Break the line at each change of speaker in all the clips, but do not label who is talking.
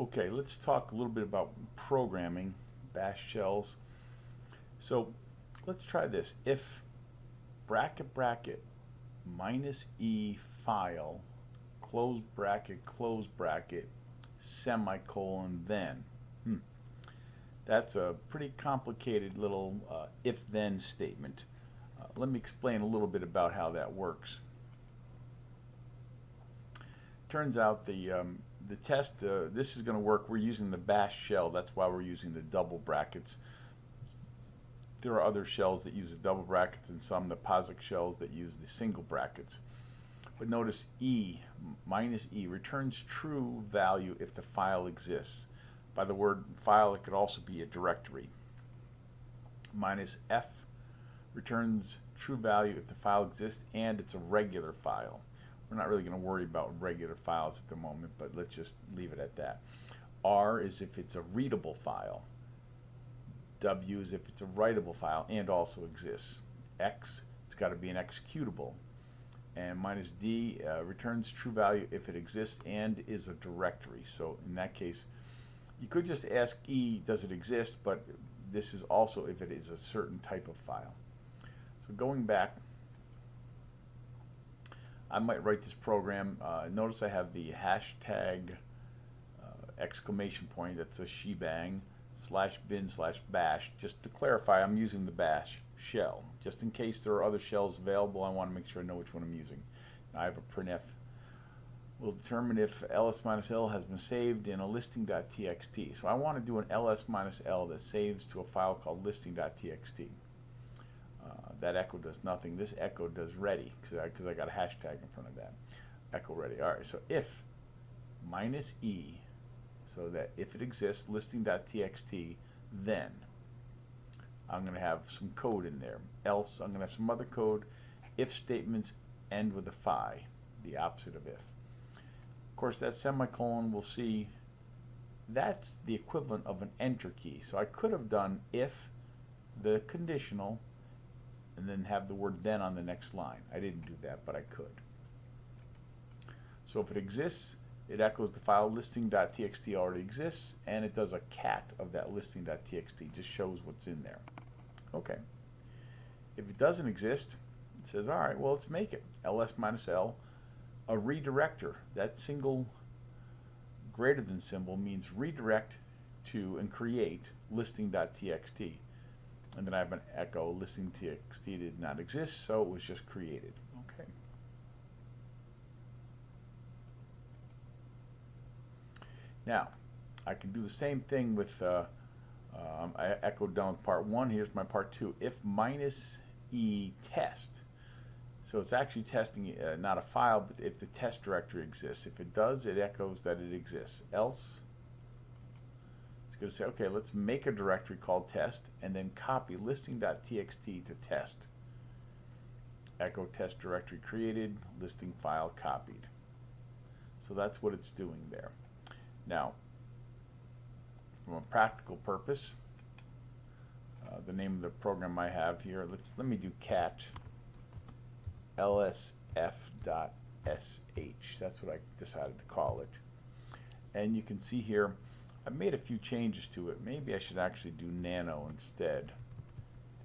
Okay, let's talk a little bit about programming bash shells. So let's try this. If bracket bracket minus e file close bracket semicolon then. That's a pretty complicated little if-then statement. Let me explain a little bit about how that works. Turns out the test, this is going to work. We're using the bash shell. That's why we're using the double brackets. There are other shells that use the double brackets and some, the POSIX shells, that use the single brackets. But notice minus E returns true value if the file exists. By the word file, it could also be a directory. Minus F returns true value if the file exists and it's a regular file. We're not really going to worry about regular files at the moment, but let's just leave it at that. R is if it's a readable file. W is if it's a writable file and also exists. X, it's got to be an executable. And minus D returns true value if it exists and is a directory. So in that case, you could just ask E, does it exist? But this is also if it is a certain type of file. So going back, I might write this program. Notice I have the hashtag exclamation point, that's a shebang, /bin/bash. Just to clarify, I'm using the bash shell. Just in case there are other shells available, I want to make sure I know which one I'm using. Now I have a printf. We'll determine if ls-l has been saved in a listing.txt. So I want to do an ls-l that saves to a file called listing.txt. That echo does nothing. This echo does ready because I got a hashtag in front of that. Echo ready. All right, so if minus E, so that if it exists, listing.txt, then I'm going to have some code in there. Else, I'm going to have some other code. If statements end with a phi, the opposite of if. Of course, that semicolon, we'll see, that's the equivalent of an enter key. So I could have done if the conditional and then have the word then on the next line. I didn't do that, but I could. So if it exists, it echoes the file listing.txt already exists, and it does a cat of that listing.txt, just shows what's in there. Okay. If it doesn't exist, it says, all right, well, let's make it. ls-l, a redirector. That single greater than symbol means redirect to and create listing.txt. And then I have an echo, listing.txt did not exist, so it was just created. Okay. Now, I can do the same thing with, I echoed down with part 1, here's my part 2. If minus E test, so it's actually testing not a file, but if the test directory exists. If it does, it echoes that it exists. Else, it's going to say, okay, let's make a directory called test, and then copy listing.txt to test. Echo test directory created, listing file copied. So that's what it's doing there. Now, from a practical purpose, the name of the program I have here, let me do cat lsf.sh. That's what I decided to call it. And you can see here, I've made a few changes to it. Maybe I should actually do nano instead.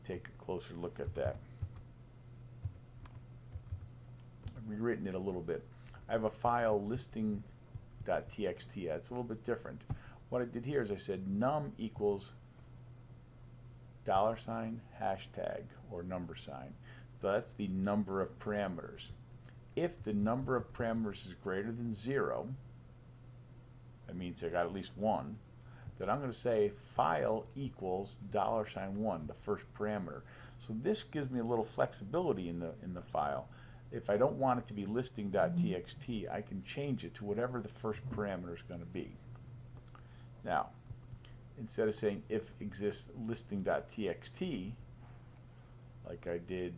Take a closer look at that. I've rewritten it a little bit. I have a file listing.txt. It's a little bit different. What I did here is I said num equals $hashtag or number sign. So that's the number of parameters. If the number of parameters is greater than 0, that means I got at least one, then I'm going to say file equals $1, the first parameter. So this gives me a little flexibility in the file. If I don't want it to be listing.txt, I can change it to whatever the first parameter is going to be. Now, instead of saying if exists listing.txt, like I did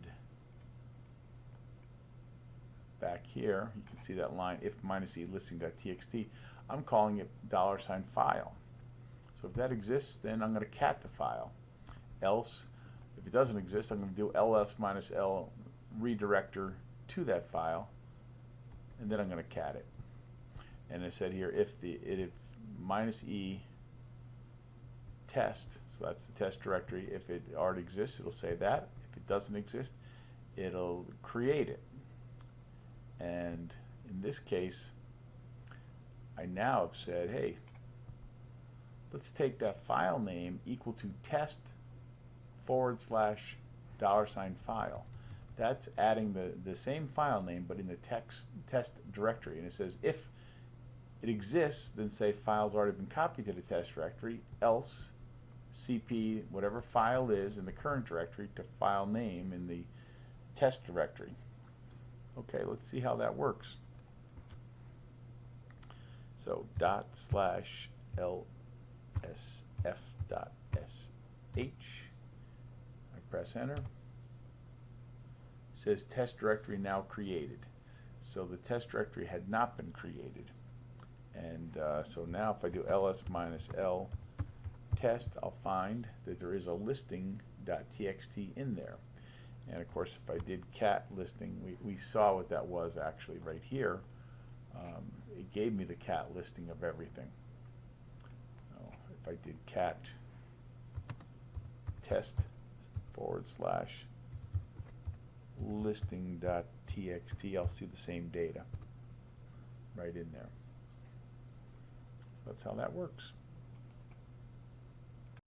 back here, you can see that line, if minus e listing.txt, I'm calling it $file. So if that exists, then I'm going to cat the file. Else, if it doesn't exist, I'm going to do ls-l redirector to that file, and then I'm going to cat it. And I said here, if minus E test, so that's the test directory. If it already exists, it'll say that. If it doesn't exist, it'll create it. And in this case, I now have said, hey, let's take that file name equal to test /$ file. That's adding the same file name but in the test directory. And it says if it exists, then say file's already been copied to the test directory, else cp whatever file is in the current directory to file name in the test directory. Okay, let's see how that works. So /lsf.sh, I press enter. It says test directory now created. So the test directory had not been created. And so now if I do ls-l test, I'll find that there is a listing.txt in there. And of course, if I did cat listing, we saw what that was actually right here. It gave me the cat listing of everything. If I did cat test /listing.txt, I'll see the same data right in there. So that's how that works.